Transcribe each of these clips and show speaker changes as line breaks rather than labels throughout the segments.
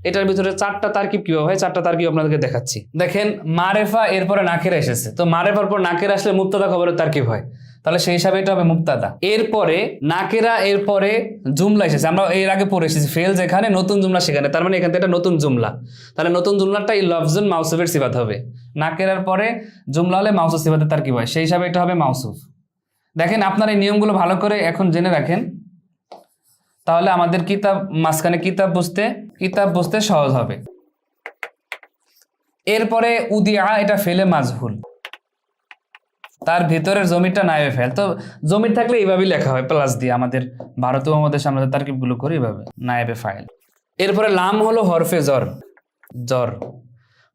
এটার ভিতরে চারটা তারকিব কিভাবে হয়, চারটা তারকিব আপনাদেরকে দেখাচ্ছি। দেখেন মারেফা এরপরে নাকেরা এসেছে, তো মারেফার পর নাকেরা আসলে মুবতাদা খবরের তারকিব হয়, তাহলে সেই হিসাবে এটা হবে মুবতাদা। এরপরে নাকেরা এরপরে জুমলা এসেছে, আমরা এর আগে পড়ে এসেছি ফেল যেখানে নতুন জুমলা সেখানে, তার মানে এখান থেকে একটা নতুন জুমলা, তাহলে নতুন জুমলাটা এই লফজুন মাউসুফের সিফাত হবে। নাকেরার পরে জুমলা হলে মাউসুফ সিফাতের তারকিব হয়, সেই হিসাবে এটা হবে মাউসুফ। দেখেন আপনার এই নিয়মগুলো ভালো করে এখন জেনে রাখেন, তাহলে আমাদের কিতাব মাঝখানে কিতাব বুঝতে সহজ হবে। এরপরে উদিয়া, এটা ফেলে মাজহুল, তার ভিতরের জমিটা নায়েবে ফেল, তো জমির থাকলে এইভাবেই লেখা হয় প্লাস দিয়ে, আমাদের ভারতীয় উপমহাদেশে আমরা তারকিবগুলো করি এইভাবে নায়েবে ফাইল। এরপরে লাম হলো হরফে জর,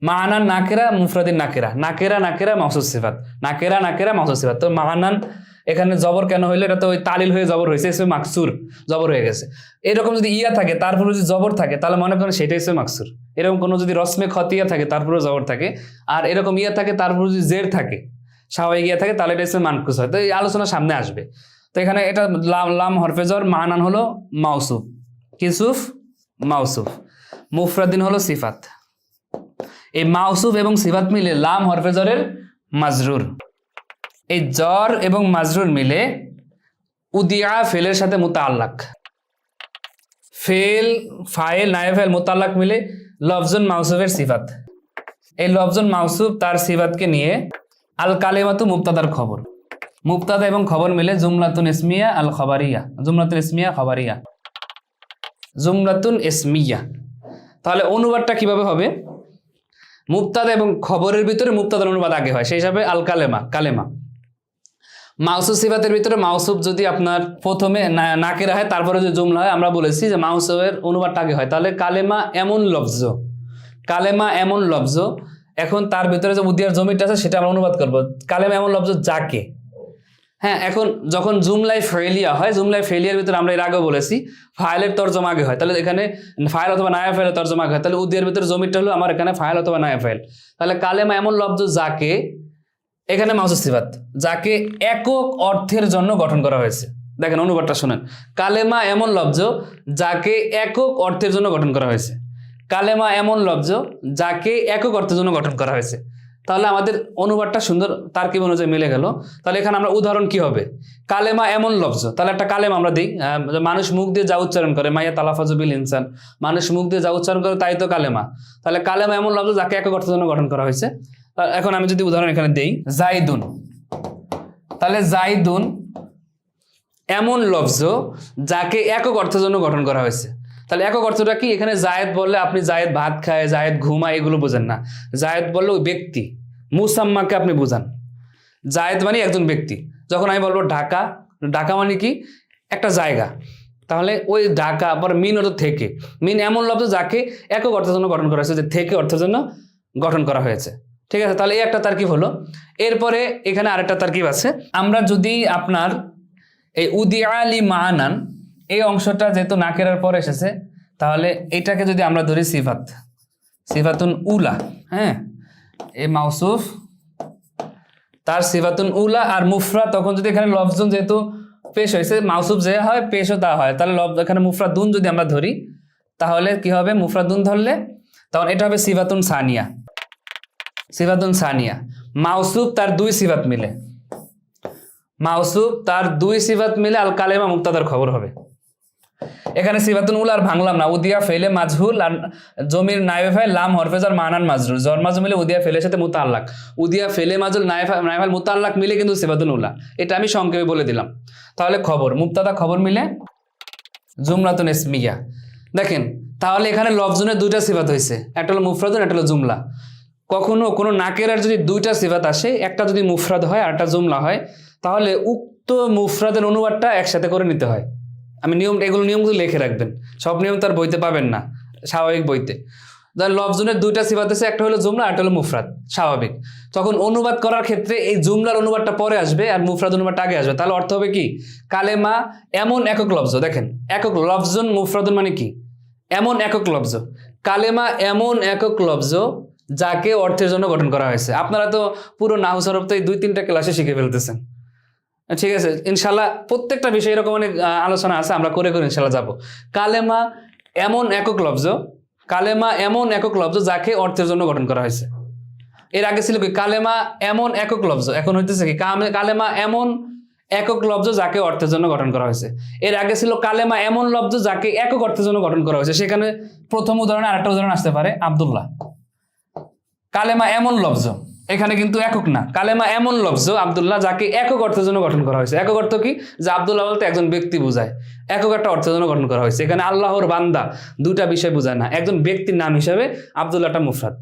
মানান নাকেরা মুফরাদিন নাকেরা মাউসুফ সিফাত, নাকেরা মাউসুফ সিফাত। তো মানান এখানে জবর কেন হইলো, এটা তো ওই তালিল হয়ে জবর হয়েছে, ইসমে মাকসুর জবর হয়ে গেছে। এরকম যদি ইয়া থাকে তারপরে যদি জবর থাকে তাহলে মনে করেন সেটা ইসমে মাকসুর। এরকম কোনো যদি রসমে খতিয়া থাকে তারপরে জবর থাকে, আর এরকম ইয়া থাকে তারপরে যদি জের থাকে স্বাভাবিক ইয়া থাকে তাহলে এটা ইসমে মানকুস হয়। তো এই আলোচনা সামনে আসবে। তো এখানে এটা লাম হরফে জর, মানান হলো মাউসুফ, কিসুফ মাউসুফ, মুফরাদিন হলো সিফাত। এই মাউসুফ এবং সিফাত মিলে লাম হরফে জরের মাজরুর, এই জর এবং মাজরুর মিলে উদিয়া ফেলের সাথে মুতাআল্লাক, ফেল ফাইল নায়েব ফাইল মুতাআল্লাক মিলে লফজুন মাউসুফের সিফাত। এই লফজুন মাউসুফ তার সিফাতকে নিয়ে আল কালিমাতু মুবতাদার খবর, মুবতাদা এবং খবর মিলে জুমলাতুন ইসমিয়া আল খবরিয়া, জুমলাতুন ইসমিয়া। তাহলে অনুবাদটা কিভাবে হবে, মুবতাদা এবং খবরের ভিতরে মুবতাদার অনুবাদ আগে হয়, সেই হিসাবে আল কালেমা। মাউসুফ সিফাতের ভিতরে মাউসুফ যদি আপনার প্রথমে নাকেরা হয় তারপরে যদি জুমলা হয়, আমরা বলেছি যে মাউসুফের অনুবাদটা আগে হয়, তাহলে কালেমা এমন লফজ। এখন তার ভিতরে যে উদিয়ার জমিটা আছে সেটা আমরা অনুবাদ করবো, কালেমা এমন লফজ যাকে। হ্যাঁ, এখন যখন জুমলায় ফেলিয়া হয়, জুমলায় ফেলিয়ার ভিতরে আমরা এর আগে বলেছি ফাইলের তরজমা আগে হয়, তাহলে এখানে ফাইল অথবা নায়া ফাইলের তরজমা আগে হয়, তাহলে উদিয়ার ভিতরে জমিটা হলো আমার এখানে ফাইল অথবা নায়া ফাইল। তাহলে কালেমা এমন লফজ যাকে, এখানে মাউসুফ সিফাত, যাকে একক অর্থের জন্য গঠন করা হয়েছে। দেখেন অনুবাদটা শুনেন, কালেমা এমন লফজ যাকে একক অর্থের জন্য গঠন করা হয়েছে, কালেমা এমন লফজ যাকে একক অর্থের জন্য গঠন করা হয়েছে। তাহলে আমাদের অনুবাদটা সুন্দর তারকিব অনুযায়ী মিলে গেল। তাহলে এখানে আমরা উদাহরণ কি হবে, কালেমা এমন লফজ, তাহলে একটা কালেমা আমরা দিই, মানুষ মুখ দিয়ে যা উচ্চারণ করে, মাইয়া তালাফাজু বিল ইনসান, মানুষ মুখ দিয়ে যা উচ্চারণ করে তাই তো কালেমা। তাহলে কালেমা এমন লফজ যাকে একক অর্থের জন্য গঠন করা হয়েছে। এখন আমি যদি উদাহরণ এখানে দেই, জাইদুন, তাহলে জাইদুন এমন লফজ যাকে একক অর্থের জন্য গঠন করা হয়েছে। তাহলে একক অর্থটা কি, এখানে জায়েদ বললে আপনি জায়েদ ভাত খায়, জায়েদ ঘুমায় এগুলো বোঝেন না, জায়েদ বললে ওই ব্যক্তি মুসাম্মাকে আপনি বোঝান। জায়েদ মানে একজন ব্যক্তি। যখন আমি বলবো ঢাকা, ঢাকা মানে কি একটা জায়গা, তাহলে ওই ঢাকা পর মিন অর্থ থেকে, মিন এমন লফজ যাকে একক অর্থের জন্য গঠন করা হয়েছে, যে থেকে অর্থের জন্য গঠন করা হয়েছে। ঠিক আছে, তাহলে এই একটা তারকিব হলো। এরপরে এখানে আরেকটা তারকিব আছে, আমরা যদি আপনার এই উদিয়া লি মানান এই অংশটা যেহেতু নাকেরার পর এসেছে, তাহলে এটাকে যদি আমরা ধরি সিফাতুন উলা, হ্যাঁ, এই মাউসুফ তার সিফাতুন উলা আর মুফরাদ, তখন যদি এখানে লফজুন যেহেতু পেশ হয়েছে, মাউসুফ যে হয় পেশও তা হয়, তাহলে এখানে মুফরাদুন যদি আমরা ধরি তাহলে কি হবে, মুফরাদুন ধরলে তখন এটা হবে সিফাতুন সানিয়া। মাউসুফ তার দুই সিফাত মিলে আল কালেমা মুবতাদার খবর হবে। এখানে সিফাতুন উলা আর ভাঙলাম না, উদিয়া ফেলে মাজহুল আর জমির নায়েবে ফাইল লাম হরফে জর মানান মাজরুর, জর মাজরুর মিলে উদিয়া ফেলের সাথে মুতাআল্লাক, উদিয়া ফেলে মাজহুল নায়েবে ফাইল মুতাআল্লাক মিলে কিন্তু সিফাতুন উলা, এটা আমি সংক্ষেপে বলে দিলাম। তাহলে খবর মুবতাদা খবর মিলে জুমলাতুন ইসমিয়া। দেখেন তাহলে এখানে লফজুনের দুইটা সিফাত হয়েছে, একটা হলো মুফরাদুন, একটা হলো জুমলা। কখনো কোনো নাকেরার যদি দুইটা সিফাত আসে, একটা যদি মুফরাদ হয় আর একটা জুমলা হয়, তাহলে উক্ত মুফরাদের অনুবাদটা একসাথে করে নিতে হয়। আমি নিয়মগুলো লিখে রাখবেন, সব নিয়ম তার বইতে পাবেন না, স্বাভাবিক বইতে। লফজুনের দুইটা সিফাত আছে, একটা হলো জুমলা, একটা হলো মুফরাদ, স্বাভাবিক। তখন অনুবাদ করার ক্ষেত্রে এই জুমলার অনুবাদটা পরে আসবে আর মুফরাদ অনুবাদটা আগে আসবে। তাহলে অর্থ হবে কি, কালেমা এমন একক লফজ, দেখেন একক লফজুন মুফরাদুন মানে কি, এমন একক লফজ, কালেমা এমন একক লফজ যাকে অর্থের জন্য গঠন করা হয়েছে। আপনারা তো পুরো নাহু সরফ তো এই 2-3টা ক্লাসে শিখে ফেলতেছেন, ঠিক আছে। ইনশাল্লাহ প্রত্যেকটা বিষয়ে এরকম অনেক আলোচনা আছে, আমরা করে ইনশাল্লাহ যাবো। কালেমা এমন একক লফজ কালেমা এমন একক লব্জ যাকে অর্থের জন্য গঠন করা হয়েছে। এর আগে ছিল কি কালেমা এমন একক লব্জ, এখন হইতেছে কি কালেমা এমন একক লব্জ যাকে অর্থের জন্য গঠন করা হয়েছে। এর আগে ছিল কালেমা এমন লব্জ যাকে একক অর্থের জন্য গঠন করা হয়েছে। সেখানে প্রথম উদাহরণে আরেকটা উদাহরণ আসতে পারে আব্দুল্লাহ। কালেমা এমন লব্জ, এখানে কিন্তু একক না, কালেমা এমন লব্জ আব্দুল্লাহ যাকে একক অর্থের জন্য গঠন করা হয়েছে। একক অর্থ কি, যে আব্দুল্লাহ বলতে একজন ব্যক্তি বোঝায়, একক একটা অর্থের জন্য গঠন করা হয়েছে। এখানে আল্লাহর বান্দা দুটা বিষয় বোঝায় না, একজন ব্যক্তির নাম হিসেবে আব্দুল্লাহটা মুফরাদ।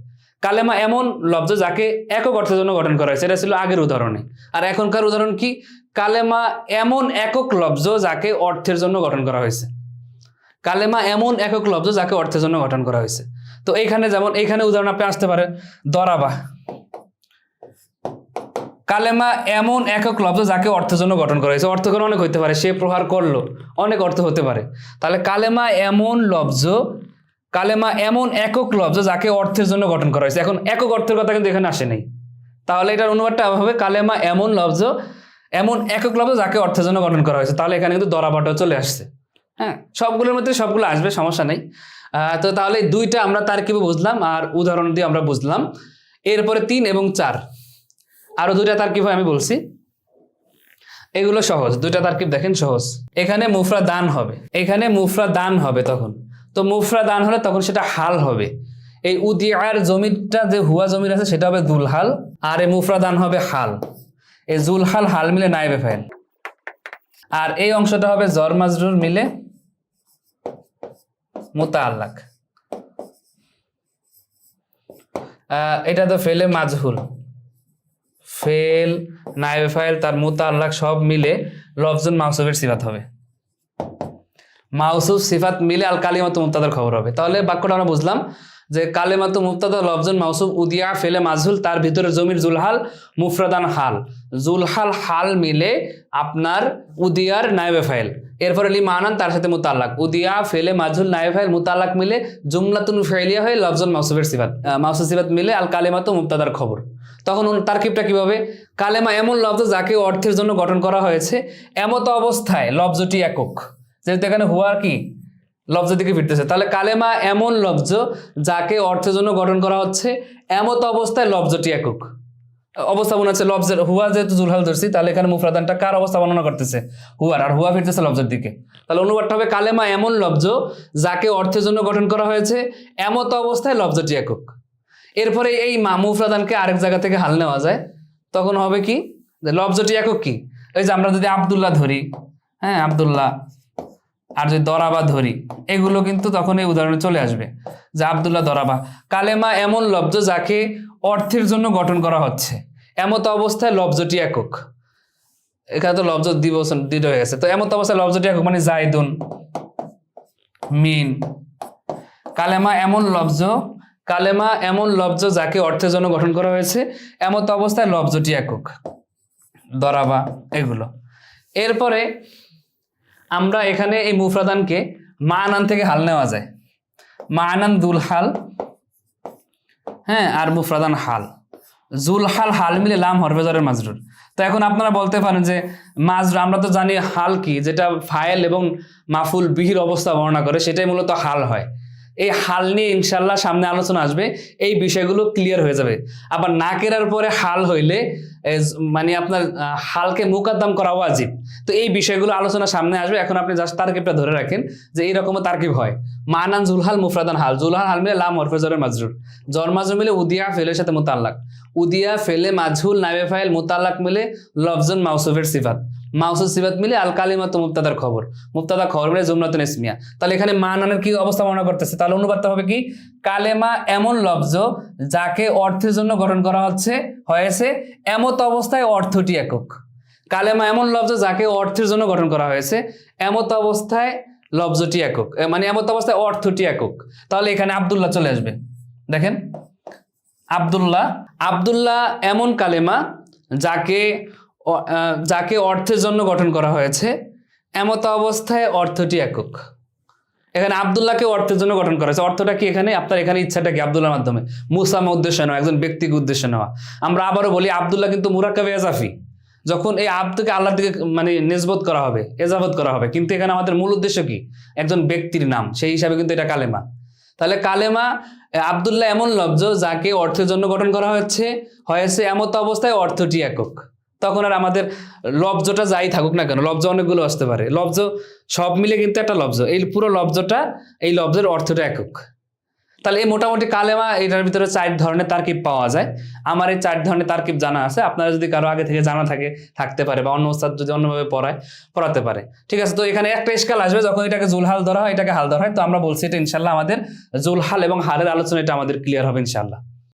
কালেমা এমন লব্জ যাকে একক অর্থের জন্য গঠন করা হয়েছে, এটা ছিল আগের উদাহরণে। আর এখনকার উদাহরণ কি, কালেমা এমন একক লব্জ যাকে অর্থের জন্য গঠন করা হয়েছে। কালেমা এমন একক লব্জ যাকে অর্থের জন্য গঠন করা হয়েছে। তো এইখানে যেমন এইখানে উদাহরণ আপনি আসতে পারেন দরাবা। কালেমা এমন একক লব্জ যাকে অর্থের জন্য গঠন করা হয়েছে। অর্থ করে অনেক হইতে পারে, সে প্রহার করলো, অনেক অর্থ হতে পারে। তাহলে কালেমা এমন লব্জ, কালেমা এমন একক লব্জ যাকে অর্থের জন্য গঠন করা হয়েছে। এখন একক অর্থের কথা কিন্তু এখানে আসে নেই, তাহলে এটার অনুবাদটা হবে কালেমা এমন লব্জ, এমন একক লব্জ যাকে অর্থের জন্য গঠন করা হয়েছে। তাহলে এখানে কিন্তু দরাবাটাও চলে আসছে। হ্যাঁ, সবগুলোর মধ্যে সবগুলো আসবে, সমস্যা নেই। তো তাহলে দুইটা আমরা তারকিবে বুঝলাম আর উদাহরণ দিয়ে আমরা বুঝলাম। এরপরে 3 এবং 4 আরো দুইটা তারকিব আমি বলছি, এগুলো সহজ। দুইটা তারকিব দেখেন সহজ। এখানে মুফরাদান হবে, এখানে মুফরাদান হবে। তখন তো মুফরাদান হলে তখন সেটা হাল হবে। এই উদিয়ার জমিটা যে হুয়া জমির আছে সেটা হবে দুলহাল, আর এই মুফরাদান হবে হাল। এই জুলহাল হাল মিলে নায়েবে ফাইল, আর এই অংশটা হবে জর মাজরুর মিলে মুতাআল্লাক। এটা তো ফেলে মাজহুল, ফেল নায়েবে ফাইল তার মুতাআল্লাক সব মিলে লফজুন মাউসুফের সিফাত হবে। মাউসুফ সিফাত মিলে আল কালিমাতু মুবতাদার খবর হবে। তাহলে বাক্যটা আমরা বুঝলাম যে কালিমাতু মুবতাদা লফজুন মাউসুফ উদিয়া ফেলে মাজহুল, তার ভিতরে জমির জুলহাল মুফরাদান হাল, জুলহাল হাল মিলে আপনার উদিয়ার নায়েবে ফাইল। এরপরে লি মানান তার সাথে মুতাআল্লাক, উদিয়া ফেলে মাজহুল নায়েবে ফাইল মুতাআল্লাক মিলে জুমলাতুন ফাইলিয়া হয়ে লফজুন মাউসুফের সিফাত, মাউসুফ সিফাত মিলে আল কালিমাতু মুবতাদার খবর। তখন তারকিবটা কিভাবে, কালেমা এমন লফজ যাকে অর্থের জন্য গঠন করা হয়েছে, এমত অবস্থায় লফজটি একক। যেহেতু এখানে হুয়া কি লফজ দিকে ফিরতেছে, তাহলে কালেমা এমন লফজ যাকে অর্থের জন্য গঠন করা হচ্ছে, এমত অবস্থায় লফজটি একক। অবস্থা মনে হচ্ছে লফজের হুয়া যেহেতু জুলহাল ধরছি, তাহলে এখানে মুফরাদানটা কার অবস্থা বর্ণনা করতেছে, হুয়ার, আর হুয়া ফিরতেছে লফজের দিকে। তাহলে অনুবাদটা হবে কালেমা এমন লফজ যাকে অর্থের জন্য গঠন করা হয়েছে, এমত অবস্থায় লফজটি একক। এরপরে এই মুফরাদানকে আরেক জায়গা থেকে হাল নেওয়া যায়, তখন হবে কি লফজটি একক কি, এই যে আমরা যদি আব্দুল্লাহ ধরি, হ্যাঁ আব্দুল্লাহ, আর যদি দরাবা ধরি, এগুলো কিন্তু তখন এই উদাহরণে চলে আসবে যে আব্দুল্লাহ দরাবা। কালেমা এমন লফজ যাকে অর্থের জন্য গঠন করা হচ্ছে, এমত অবস্থায় লফজটি একক। এখানে তো লফজ দ্বিধ হয়ে গেছে, তো এমত অবস্থায় লফজটি একক মানে জাইদুন মিন। কালেমা এমন লফজ, কালেমা এমন লফজ যাকে অর্থের জন্য গঠন করা হয়েছে, এমত অবস্থায় লফজটি একক, দরাবা, এগুলো। এরপরে আমরা এখানে এই মুফরাদানকে মানান থেকে হাল নেওয়া যায়, মানান দুলহাল, হ্যাঁ, আর মুফরাদান হাল, জুলহাল হাল মিলে লাম হরফে জরের মাজরুর। তো এখন আপনারা বলতে পারেন যে মাজরুর, আমরা তো জানি হাল কি, যেটা ফাইল এবং মাফুল বিহির অবস্থা বর্ণনা করে, সেটাই মূলত হাল হয়। এই হাল নিয়ে ইনশাল্লাহ সামনে আলোচনা আসবে, এই বিষয়গুলো ক্লিয়ার হয়ে যাবে। আবার নাকেরার পরে হাল হইলে মানে আপনার হালকে মুকাদ্দাম করা ওয়াজিব। তো এই বিষয়গুলো আলোচনা সামনে আসবে, এখন আপনি জাস্ট তারকিবটা ধরে রাখেন যে এইরকমও তারকিব হয়, মানান জুলহাল মুফরাদান হাল, জুলহাল হাল মিলে লাম হরফে জরের মাজরুর, জর মাজরুর মিলে উদিয়া ফেলের সাথে মুতাআল্লাক, উদিয়া ফেলে মাজহুল নায়েবে ফাইল মুতাআল্লাক মিলে লফজুন মাউসুফের সিফাত, মাউসুফ সিফাত মিলে আল কালিমাতু মুবতাদার খবর, মুবতাদা খবর মিলে জুমলাতুন ইসমিয়া। তাহলে এখানে মানানের কি অবস্থা বর্ণনা করতেছে, তাহলে অনুবাদটা হবে কি, কালেমা এমন লফজ যাকে অর্থের জন্য গঠন করা হয়েছে, এমত অবস্থায় অর্থটি একক। কালেমা এমন লফজ যাকে অর্থের জন্য গঠন করা হয়েছে, এমত অবস্থায় লফজটি একক, মানে এমত অবস্থায় অর্থটি একক। তাহলে এখানে আব্দুল্লাহ চলে আসবে। দেখেন আব্দুল্লাহ, আব্দুল্লাহ এমন কালেমা যাকে অর্থের জন্য গঠন করা হয়েছে, এমত অবস্থায় অর্থটি একক। এখানে আব্দুল্লাহকে অর্থের জন্য গঠন করা হয়েছে। অর্থটা কি এখানে, আপনার এখানে ইচ্ছাটা কি, আব্দুল্লাহর মাধ্যমে মুসামা উদ্দেশ্যে নেওয়া, একজন ব্যক্তিকে উদ্দেশ্যে নেওয়া। আমরা আবারও বলি আব্দুল্লাহ কিন্তু মুরাক্কাবে এজাফি, যখন এই আব্দকে আল্লাহর দিকে মানে নিসবত করা হবে, এজাবত করা হবে, কিন্তু এখানে আমাদের মূল উদ্দেশ্য কি, একজন ব্যক্তির নাম, সেই হিসাবে কিন্তু এটা কালেমা। তাহলে কালেমা আব্দুল্লাহ এমন লব্জ যাকে অর্থের জন্য গঠন করা হয়েছে এমত অবস্থায় অর্থটি একক। তখন আর আমাদের লব্জটা যাই থাকুক না কেন, লব্জ অনেকগুলো আসতে পারে, লব্জ সব মিলে কিন্তু একটা লব্জ, এই পুরো লব্জটা, এই লব্জের অর্থটা একক। তাহলে এই মোটামুটি কালেমা এটার ভিতরে 4 ধরনের তারকিব পাওয়া যায়। আমার এই 4 ধরনের তারকিব জানা আছে, আপনারা যদি কারো আগে থেকে জানা থাকতে পারে বা অন্য ওস্তাদ যদি অন্যভাবে পড়াতে পারে, ঠিক আছে। তো এখানে একটা ইশকাল আসবে যখন এটাকে জুলহাল ধরা হয়, এটাকে হাল ধরা হয়। তো আমরা বলছি এটা ইনশাল্লাহ আমাদের জুলহাল এবং হালের আলোচনা এটা আমাদের ক্লিয়ার হবে ইনশাল্লাহ।